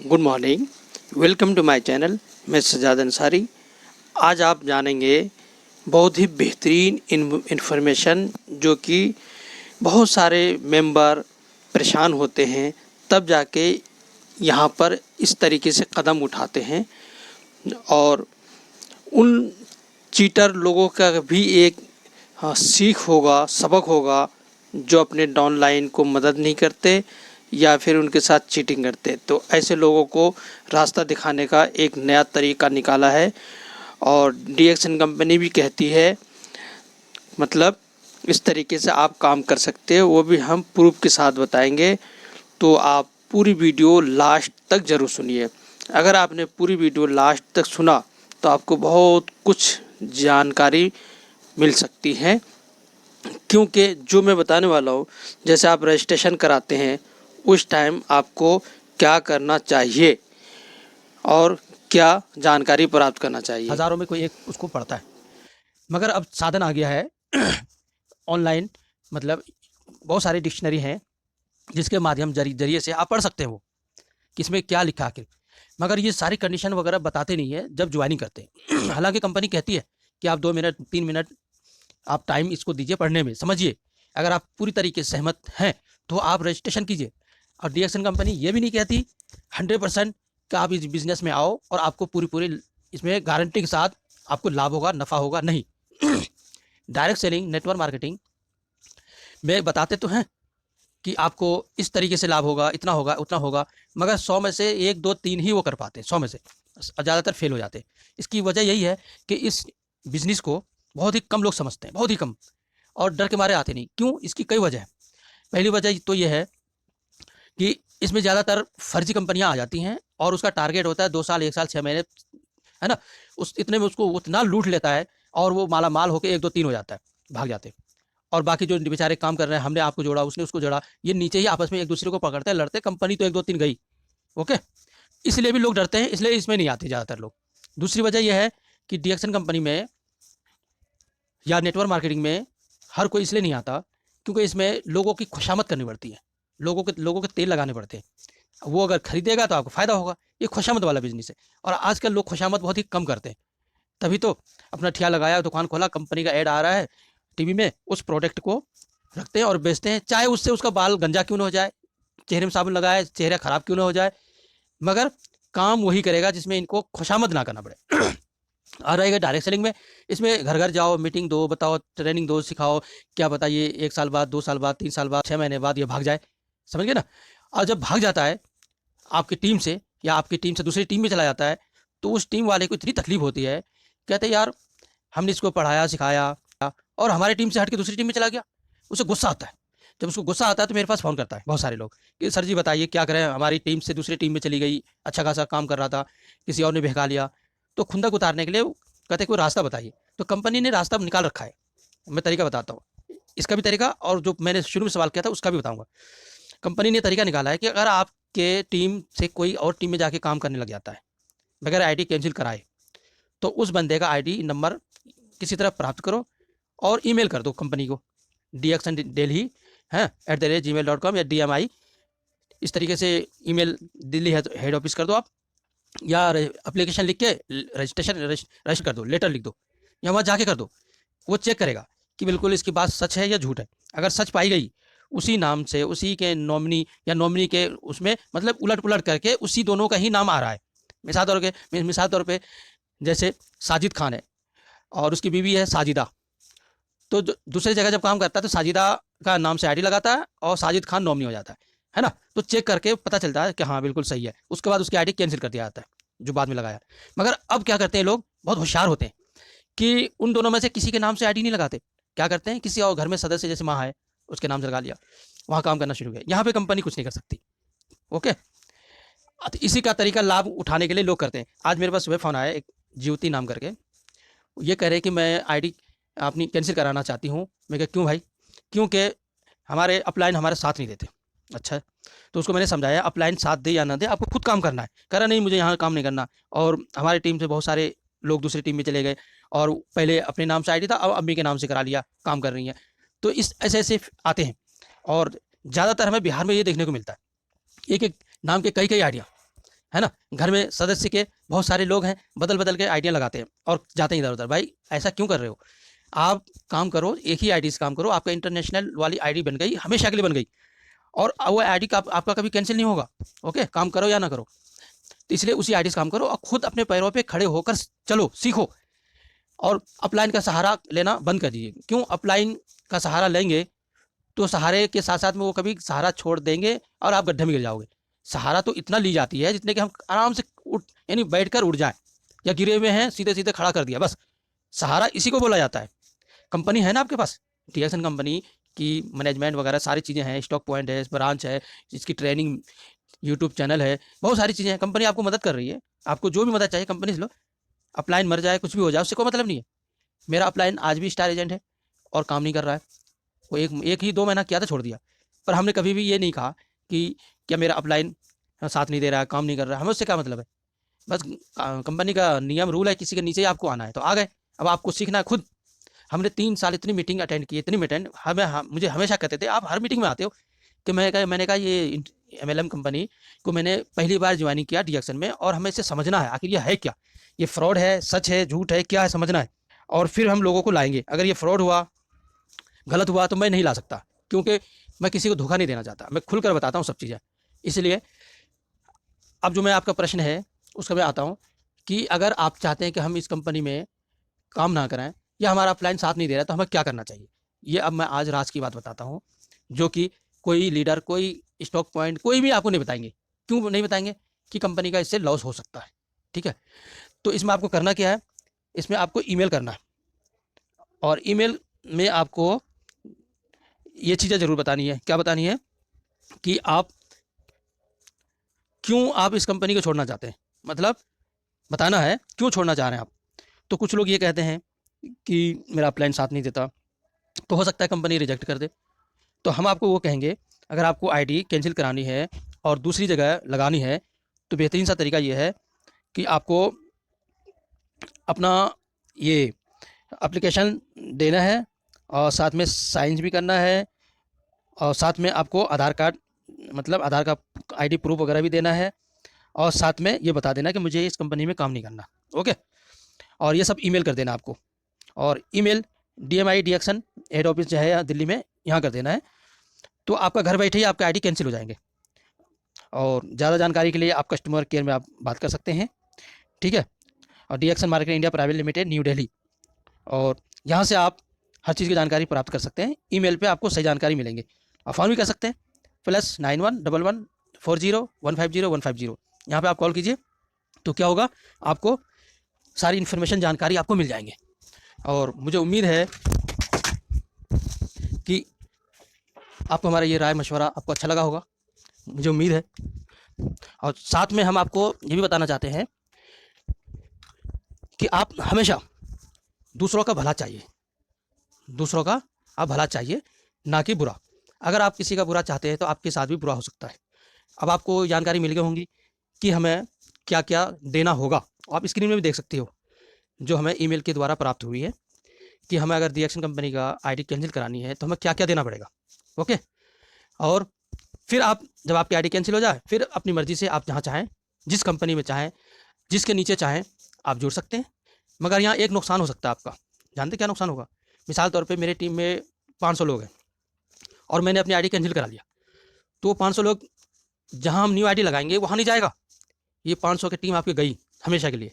Good morning. Welcome to my channel. मैं सजाद अंसारी। आज आप जानेंगे बहुत ही बेहतरीन इन्फॉर्मेशन जो कि बहुत सारे मेंबर परेशान होते हैं, तब जाके यहाँ पर इस तरीके से कदम उठाते हैं। और उन चीटर लोगों का भी एक सीख होगा, सबक होगा, जो अपने डाउनलाइन को मदद नहीं करते या फिर उनके साथ चीटिंग करते। तो ऐसे लोगों को रास्ता दिखाने का एक नया तरीका निकाला है और डीएक्सन कंपनी भी कहती है, मतलब इस तरीके से आप काम कर सकते हैं, वो भी हम प्रूफ के साथ बताएंगे। तो आप पूरी वीडियो लास्ट तक ज़रूर सुनिए। अगर आपने पूरी वीडियो लास्ट तक सुना तो आपको बहुत कुछ जानकारी मिल सकती है, क्योंकि जो मैं बताने वाला हूँ, जैसे आप रजिस्ट्रेशन कराते हैं उस टाइम आपको क्या करना चाहिए और क्या जानकारी प्राप्त करना चाहिए। हज़ारों में कोई एक उसको पढ़ता है, मगर अब साधन आ गया है ऑनलाइन। मतलब बहुत सारे डिक्शनरी हैं जिसके माध्यम जरिए से आप पढ़ सकते हैं वो कि इसमें क्या लिखा है आखिर। मगर ये सारी कंडीशन वगैरह बताते नहीं है जब ज्वाइनिंग करते हैं। हालांकि कंपनी कहती है कि आप 2 मिनट 3 मिनट आप टाइम इसको दीजिए पढ़ने में, समझिए। अगर आप पूरी तरीके से सहमत हैं तो आप रजिस्ट्रेशन कीजिए। और डीएक्सन कंपनी ये भी नहीं कहती 100% कि आप इस बिज़नेस में आओ और आपको पूरी पूरी इसमें गारंटी के साथ आपको लाभ होगा, नफ़ा होगा, नहीं। डायरेक्ट सेलिंग, नेटवर्क मार्केटिंग में बताते तो हैं कि आपको इस तरीके से लाभ होगा, इतना होगा, उतना होगा, मगर 100 में से 1, 2, 3 ही वो कर पाते हैं, 100 में से ज़्यादातर फेल हो जाते हैं। इसकी वजह यही है कि इस बिज़नेस को बहुत ही कम लोग समझते हैं, बहुत ही कम, और डर के मारे आते नहीं। क्यों? इसकी कई वजह है। पहली वजह तो ये है कि इसमें ज़्यादातर फर्जी कंपनियां आ जाती हैं और उसका टारगेट होता है 2 साल, 1 साल, 6 महीने, है ना? उस इतने में उसको उतना लूट लेता है और वो माला माल होकर 1, 2, 3 हो जाता है, भाग जाते हैं। और बाकी जो बेचारे काम कर रहे हैं, हमने आपको जोड़ा, उसने उसको जोड़ा, ये नीचे ही आपस में एक दूसरे को पकड़ते हैं, लड़ते, कंपनी तो 1, 2, 3 गई। ओके, इसलिए भी लोग डरते हैं, इसलिए इसमें नहीं आते ज़्यादातर लोग। दूसरी वजह यह है कि डीएक्सन कंपनी में या नेटवर्क मार्केटिंग में हर कोई इसलिए नहीं आता क्योंकि इसमें लोगों की खुशामद करनी पड़ती है, लोगों के तेल लगाने पड़ते हैं। वो अगर खरीदेगा तो आपको फ़ायदा होगा। ये खुशामद वाला बिजनेस है और आजकल लोग खुशामद बहुत ही कम करते हैं। तभी तो अपना ठिया लगाया, दुकान खोला, कंपनी का ऐड आ रहा है टीवी में, उस प्रोडक्ट को रखते हैं और बेचते हैं, चाहे उससे उसका बाल गंजा क्यों ना हो जाए, चेहरे में साबुन लगाए चेहरा खराब क्यों ना हो जाए, मगर काम वही करेगा जिसमें इनको खुशामद ना करना पड़े। आ रहेगा डायरेक्ट सेलिंग में, इसमें घर घर जाओ, मीटिंग दो, बताओ, ट्रेनिंग दो, सिखाओ, क्या बताइए 1 साल बाद, 2 साल बाद, 3 साल बाद, 6 महीने बाद ये भाग जाए, समझ गए ना? और जब भाग जाता है आपकी टीम से या आपकी टीम से दूसरी टीम में चला जाता है, तो उस टीम वाले को इतनी तकलीफ होती है, कहते हैं यार हमने इसको पढ़ाया सिखाया और हमारी टीम से हट के दूसरी टीम में चला गया। उसे गुस्सा आता है। जब उसको गुस्सा आता है तो मेरे पास फ़ोन करता है बहुत सारे लोग कि सर जी बताइए क्या करें, हमारी टीम से दूसरी टीम में चली गई, अच्छा खासा काम कर रहा था, किसी और ने बहका लिया। तो खुंदक उतारने के लिए वो कहते हैं कोई रास्ता बताइए। तो कंपनी ने रास्ता निकाल रखा है। मैं तरीका बताता हूँ, इसका भी तरीका और जो मैंने शुरू में सवाल किया था उसका भी बताऊँगा। कंपनी ने तरीका निकाला है कि अगर आपके टीम से कोई और टीम में जाके काम करने लग जाता है बगैर आईडी कैंसिल कराए, तो उस बंदे का आईडी नंबर किसी तरह प्राप्त करो और ईमेल कर दो कंपनी को, डीएक्सन दिल्ली है @gmail.com या DMI, इस तरीके से ईमेल दिल्ली हेड ऑफिस कर दो आप, या एप्लीकेशन लिख के रजिस्टर कर दो, लेटर लिख दो, या वहाँ जाके कर दो। वो चेक करेगा कि बिल्कुल इसकी बात सच है या झूठ है। अगर सच पाई गई, उसी नाम से उसी के नॉमिनी या नॉमिनी के उसमें मतलब उलट पुलट करके उसी दोनों का ही नाम आ रहा है। मिसाल तौर पे जैसे साजिद खान है और उसकी बीवी है साजिदा, तो दूसरी जगह जब काम करता है तो साजिदा का नाम से आईडी लगाता है और साजिद खान नॉमिनी हो जाता है ना? तो चेक करके पता चलता है कि हाँ बिल्कुल सही है। उसके बाद उसकी आईडी कैंसिल कर दिया जाता है जो बाद में लगाया। मगर अब क्या करते हैं लोग, बहुत होशियार होते हैं कि उन दोनों में से किसी के नाम से आईडी नहीं लगाते। क्या करते हैं, किसी और घर में सदस्य जैसे माँ है उसके नाम से लगा लिया, वहाँ काम करना शुरू किया। यहाँ पे कंपनी कुछ नहीं कर सकती। ओके, तो इसी का तरीका लाभ उठाने के लिए लोग करते हैं। आज मेरे पास सुबह फ़ोन आया एक ज्योति नाम करके, ये कह रहे कि मैं आईडी अपनी कैंसिल कराना चाहती हूँ। मैं कहा क्यों भाई? क्योंकि हमारे अपलाइन हमारे साथ नहीं देते। अच्छा, तो उसको मैंने समझाया अपलाइन साथ दे या ना दे आपको खुद काम करना है। कह रहा नहीं मुझे यहाँ काम नहीं करना, और हमारी टीम से बहुत सारे लोग दूसरी टीम में चले गए और पहले अपने नाम से आईडी था, अब अम्मी के नाम से करा लिया, काम कर रही हैं। तो इस ऐसे ऐसे आते हैं और ज़्यादातर हमें बिहार में ये देखने को मिलता है, एक एक नाम के कई कई आइडिया। है ना। घर में सदस्य के बहुत सारे लोग हैं, बदल बदल के आइडिया लगाते हैं और जाते हैं इधर उधर। भाई ऐसा क्यों कर रहे हो? आप काम करो, एक ही आईडी से काम करो। आपका इंटरनेशनल वाली आईडी बन गई, हमेशा के लिए बन गई, और वो आईडी का आपका कभी कैंसिल नहीं होगा। ओके, काम करो या ना करो, तो इसलिए उसी आईडी से काम करो और खुद अपने पैरों पे खड़े होकर चलो, सीखो। और अपलाइन का सहारा लेना बंद कर दीजिए। क्यों अपलाइन का सहारा लेंगे तो सहारे के साथ साथ में वो कभी सहारा छोड़ देंगे और आप गड्ढे में गिर जाओगे। सहारा तो इतना ली जाती है जितने कि हम आराम से उठ, यानी बैठ कर उठ जाए, या गिरे हुए हैं सीधे सीधे खड़ा कर दिया, बस सहारा इसी को बोला जाता है। कंपनी है ना आपके पास, डीएक्सन कंपनी की मैनेजमेंट वगैरह सारी चीज़ें हैं, स्टॉक पॉइंट है, ब्रांच है, इसकी ट्रेनिंग, यूट्यूब चैनल है, बहुत सारी चीज़ें हैं। कंपनी आपको मदद कर रही है, आपको जो भी मदद चाहिए कंपनी से लो। अपलाइन मर जाए, कुछ भी हो जाए, उससे कोई मतलब नहीं है। मेरा अपलाइन आज भी स्टार एजेंट है और काम नहीं कर रहा है। वो एक ही 2 महीना किया था, छोड़ दिया। पर हमने कभी भी ये नहीं कहा कि क्या मेरा अपलाइन साथ नहीं दे रहा है, काम नहीं कर रहा है, हमें उससे क्या मतलब है। बस कंपनी का नियम रूल है, किसी के नीचे ही आपको आना है तो आ गए। अब आपको सीखना है खुद। हमने 3 साल इतनी मीटिंग अटेंड की, इतनी मीटिंग मुझे हमेशा कहते थे आप हर मीटिंग में आते हो, कि मैंने कहा ये एमएलएम कंपनी को मैंने पहली बार ज्वाइनिंग किया डीएक्सन में, और हमें इसे समझना है आखिर ये है क्या, ये फ्रॉड है, सच है, झूठ है, क्या है, समझना है। और फिर हम लोगों को लाएंगे। अगर ये फ्रॉड हुआ, गलत हुआ, तो मैं नहीं ला सकता, क्योंकि मैं किसी को धोखा नहीं देना चाहता। मैं खुलकर बताता हूँ सब चीज़ें। इसलिए अब जो मैं आपका प्रश्न है उसका मैं आता हूँ कि अगर आप चाहते हैं कि हम इस कंपनी में काम ना करें या हमारा अपलाइन साथ नहीं दे रहा, तो हमें क्या करना चाहिए। ये अब मैं आज राज की बात बताता हूँ, जो कि कोई लीडर, कोई स्टॉक पॉइंट, कोई भी आपको नहीं बताएंगे। क्यों नहीं बताएंगे? कि कंपनी का इससे लॉस हो सकता है। ठीक है, तो इसमें आपको करना क्या है, इसमें आपको ईमेल करना है, और ईमेल में आपको ये चीज़ें ज़रूर बतानी है। क्या बतानी है? कि आप क्यों आप इस कंपनी को छोड़ना चाहते हैं, मतलब बताना है क्यों छोड़ना चाह रहे हैं आप। तो कुछ लोग ये कहते हैं कि मेरा अपलाइन साथ नहीं देता, तो हो सकता है कंपनी रिजेक्ट कर दे। तो हम आपको वो कहेंगे, अगर आपको आईडी कैंसिल करानी है और दूसरी जगह लगानी है, तो बेहतरीन सा तरीका ये है कि आपको अपना ये एप्लीकेशन देना है, और साथ में साइन भी करना है, और साथ में आपको आधार कार्ड, मतलब आधार का आईडी प्रूफ वगैरह भी देना है, और साथ में ये बता देना कि मुझे इस कंपनी में काम नहीं करना। ओके, और ये सब ईमेल कर देना आपको, और ईमेल DMI डीएक्सन हेड ऑफिस जो है दिल्ली में, यहाँ कर देना है। तो आपका घर बैठे ही आपका आईडी कैंसिल हो जाएंगे। और ज़्यादा जानकारी के लिए आप कस्टमर केयर में आप बात कर सकते हैं। ठीक है, और Dixon Market India Private Limited, New Delhi, और यहाँ से आप हर चीज़ की जानकारी प्राप्त कर सकते हैं। ईमेल पे आपको सही जानकारी मिलेंगे। आप फ़ोन भी कर सकते हैं, +911140150150, यहाँ पे आप कॉल कीजिए। तो क्या होगा, आपको सारी इन्फॉर्मेशन, जानकारी आपको मिल जाएंगे। और मुझे उम्मीद है कि आपको हमारा ये राय मशवरा आपको अच्छा लगा होगा, मुझे उम्मीद है। और साथ में हम आपको ये भी बताना चाहते हैं कि आप हमेशा दूसरों का भला चाहिए, दूसरों का आप भला चाहिए, ना कि बुरा। अगर आप किसी का बुरा चाहते हैं तो आपके साथ भी बुरा हो सकता है। अब आपको जानकारी मिल गई होंगी कि हमें क्या क्या देना होगा। आप स्क्रीन में भी देख सकते हो, जो हमें ईमेल के द्वारा प्राप्त हुई है, कि हमें अगर डीएक्सन कंपनी का आईडी कैंसिल करानी है तो हमें क्या क्या देना पड़ेगा। ओके, और फिर आप जब आपकी आईडी कैंसिल हो जाए, फिर अपनी मर्ज़ी से आप जहाँ चाहें, जिस कंपनी में चाहें, जिसके नीचे चाहें, आप जुड़ सकते हैं। मगर यहाँ एक नुकसान हो सकता है आपका। जानते क्या नुकसान होगा? मिसाल तौर पे मेरे टीम में 500 लोग हैं और मैंने अपनी आईडी कैंसिल करा लिया, तो वो 500 लोग जहाँ हम न्यू आईडी लगाएंगे वहाँ नहीं जाएगा। ये 500 की टीम आपकी गई हमेशा के लिए।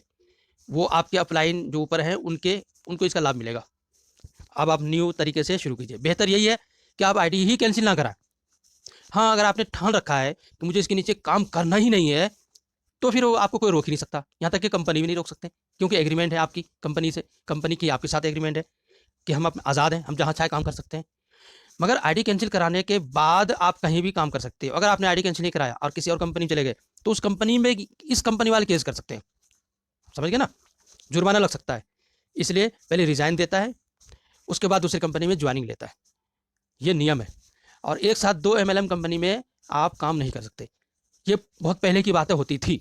वो आपके अपलाइन जो ऊपर हैं उनको इसका लाभ मिलेगा। अब आप न्यू तरीके से शुरू कीजिए। बेहतर यही है कि आप आईडी ही कैंसिल ना कराएं। हाँ, अगर आपने ठान रखा है कि मुझे इसके नीचे काम करना ही नहीं है, तो फिर वो आपको कोई रोक ही नहीं सकता। यहाँ तक कि कंपनी भी नहीं रोक सकते, क्योंकि एग्रीमेंट है आपकी कंपनी से, कंपनी की आपके साथ एग्रीमेंट है कि हम आज़ाद हैं, हम जहाँ चाहे काम कर सकते हैं। मगर आईडी कैंसिल कराने के बाद आप कहीं भी काम कर सकते हो। अगर आपने आईडी कैंसिल नहीं कराया और किसी और कंपनी में चले गए, तो उस कंपनी में इस कंपनी वाले केस कर सकते हैं। समझ गए ना? जुर्माना लग सकता है। इसलिए पहले रिज़ाइन देता है, उसके बाद दूसरी कंपनी में ज्वाइनिंग लेता है। ये नियम है। और एक साथ 2 MLM कंपनी में आप काम नहीं कर सकते। ये बहुत पहले की बातें होती थी,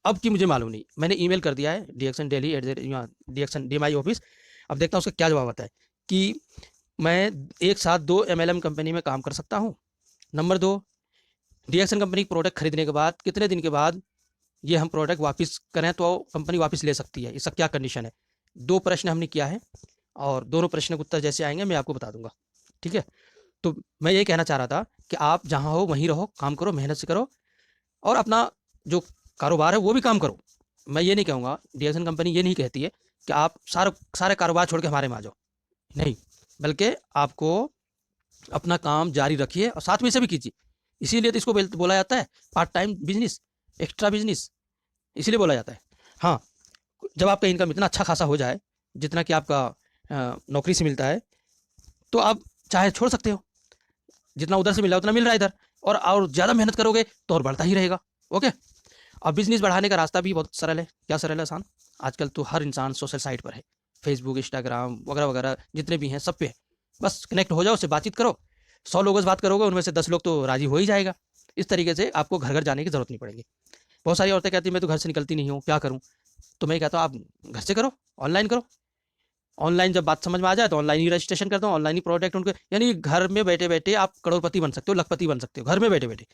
अब की मुझे मालूम नहीं। मैंने ईमेल कर दिया है डीएक्सन दिल्ली डीएक्सन DMI ऑफिस। अब देखता हूँ उसका क्या जवाब आता है, कि मैं एक साथ 2 MLM कंपनी में काम कर सकता हूँ। नंबर 2, डीएक्सन कंपनी की प्रोडक्ट खरीदने के बाद कितने दिन के बाद ये हम प्रोडक्ट वापस करें तो कंपनी वापस ले सकती है, इसका क्या कंडीशन है। 2 प्रश्न हमने किया है और दोनों प्रश्न के उत्तर जैसे आएंगे मैं आपको बता दूंगा, ठीक है। तो मैं ये कहना चाह रहा था कि आप जहाँ हो वहीं रहो, काम करो, मेहनत से करो और अपना जो कारोबार है वो भी काम करो। मैं ये नहीं कहूँगा, डीएक्सन कंपनी ये नहीं कहती है कि आप सारे कारोबार छोड़ के हमारे में आ जाओ, नहीं, बल्कि आपको अपना काम जारी रखिए और साथ में इसे भी कीजिए। इसीलिए तो इसको बोला जाता है part time business, extra business, इसीलिए बोला जाता है। हाँ, जब आपका इनकम इतना अच्छा खासा हो जाए जितना कि आपका नौकरी से मिलता है, तो आप चाहे छोड़ सकते हो, जितना उधर से मिला उतना मिल रहा है इधर, और ज़्यादा मेहनत करोगे तो और बढ़ता ही रहेगा। ओके, और बिजनेस बढ़ाने का रास्ता भी बहुत सरल है। क्या सरल है, आसान? आजकल तो हर इंसान सोशल साइट पर है, फेसबुक, इंस्टाग्राम वगैरह वगैरह जितने भी हैं सब पे है। बस कनेक्ट हो जाओ, उससे बातचीत करो, 100 लोगों से बात करोगे उनमें से 10 लोग तो राजी हो ही जाएगा। इस तरीके से आपको घर घर जाने की ज़रूरत नहीं पड़ेगी। बहुत सारी औरतें कहती हैं मैं तो घर से निकलती नहीं हूँ, क्या करूँ? तो मैं कहता हूँ आप घर से करो, ऑनलाइन करो। ऑनलाइन जब बात समझ में आ जाए तो ऑनलाइन ही रजिस्ट्रेशन कर दो, ऑनलाइन ही प्रोडक्ट उनको, यानी घर में बैठे बैठे आप करोड़पति बन सकते हो, लखपति बन सकते हो, घर में बैठे बैठे।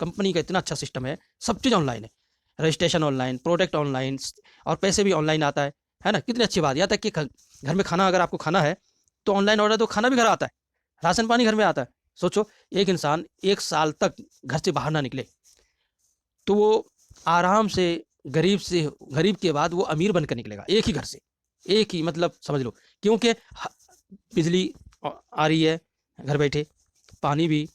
कंपनी का इतना अच्छा सिस्टम है, सब चीज़ ऑनलाइन है, रजिस्ट्रेशन ऑनलाइन, प्रोडक्ट ऑनलाइन और पैसे भी ऑनलाइन आता है ना। कितनी अच्छी बात। यहाँ तक कि घर में खाना अगर आपको खाना है तो ऑनलाइन ऑर्डर तो खाना भी घर आता है, राशन पानी घर में आता है। सोचो एक इंसान 1 साल तक घर से बाहर ना निकले तो वो आराम से गरीब के बाद वो अमीर बनकर निकलेगा, एक ही घर से, एक ही, मतलब समझ लो। क्योंकि बिजली आ रही है घर बैठे, पानी भी,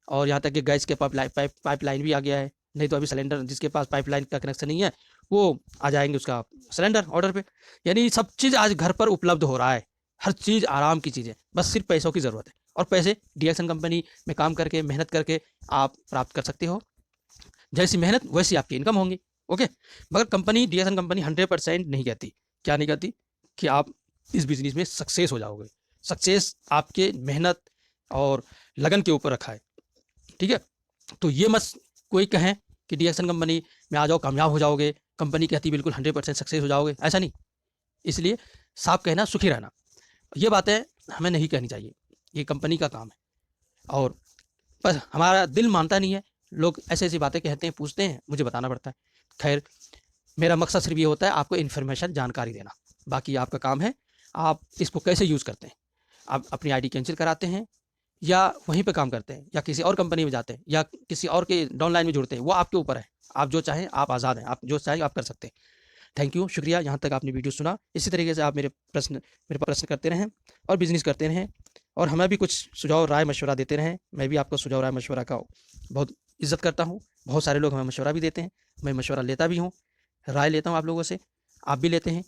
और यहाँ तक कि गैस के पाइपलाइन भी आ गया है। नहीं तो अभी सिलेंडर, जिसके पास पाइपलाइन का कनेक्शन नहीं है वो आ जाएंगे उसका सिलेंडर ऑर्डर पे। यानी सब चीज़ आज घर पर उपलब्ध हो रहा है, हर चीज़ आराम की चीज़ है, बस सिर्फ पैसों की ज़रूरत है। और पैसे डीएक्सन कंपनी में काम करके, मेहनत करके आप प्राप्त कर सकते हो। जैसी मेहनत वैसी आपकी इनकम होंगी। ओके, मगर कंपनी, डीएक्सन कंपनी 100% नहीं कहती। क्या नहीं कहती? कि आप इस बिजनेस में सक्सेस हो जाओगे। सक्सेस आपके मेहनत और लगन के ऊपर रखा है, ठीक है। तो ये मत कोई कहें कि डीएक्सन कंपनी में आ जाओ कामयाब हो जाओगे, कंपनी कहती बिल्कुल 100% सक्सेस हो जाओगे, ऐसा नहीं। इसलिए साफ कहना, सुखी रहना, ये बातें हमें नहीं कहनी चाहिए, ये कंपनी का काम है। और बस हमारा दिल मानता नहीं है, लोग ऐसी ऐसी बातें कहते हैं, पूछते हैं, मुझे बताना पड़ता है। खैर, मेरा मकसद सिर्फ ये होता है आपको इन्फॉर्मेशन, जानकारी देना। बाकी आपका काम है आप इसको कैसे यूज़ करते हैं। आप अपनी आईडी कैंसिल कराते हैं या वहीं पे काम करते हैं या किसी और कंपनी में जाते हैं या किसी और के डाउनलाइन में जुड़ते हैं, वो आपके ऊपर है। आप जो चाहें, आप आज़ाद हैं, आप जो चाहें आप कर सकते हैं। थैंक यू, शुक्रिया, यहाँ तक आपने वीडियो सुना। इसी तरीके से आप मेरे प्रश्न करते रहें और बिज़नेस करते रहें और हमें भी कुछ सुझाव राय मशवरा देते रहें। मैं भी आपको सुझाव राय मशवरा का बहुत इज़्ज़त करता हूँ। बहुत सारे लोग हमें मशवरा भी देते हैं, मैं मशवरा लेता भी हूँ, राय लेता हूँ आप लोगों से, आप भी लेते हैं।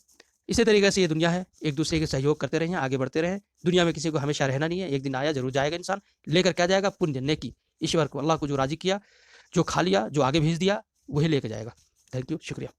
इसी तरीके से ये दुनिया है, एक दूसरे के सहयोग करते रहें, आगे बढ़ते रहें। दुनिया में किसी को हमेशा रहना नहीं है, एक दिन आया जरूर जाएगा इंसान। लेकर क्या जाएगा? पुण्य, नेकी, ईश्वर को, अल्लाह को जो राज़ी किया, जो खा लिया, जो आगे भेज दिया, वही लेकर जाएगा। थैंक यू, शुक्रिया।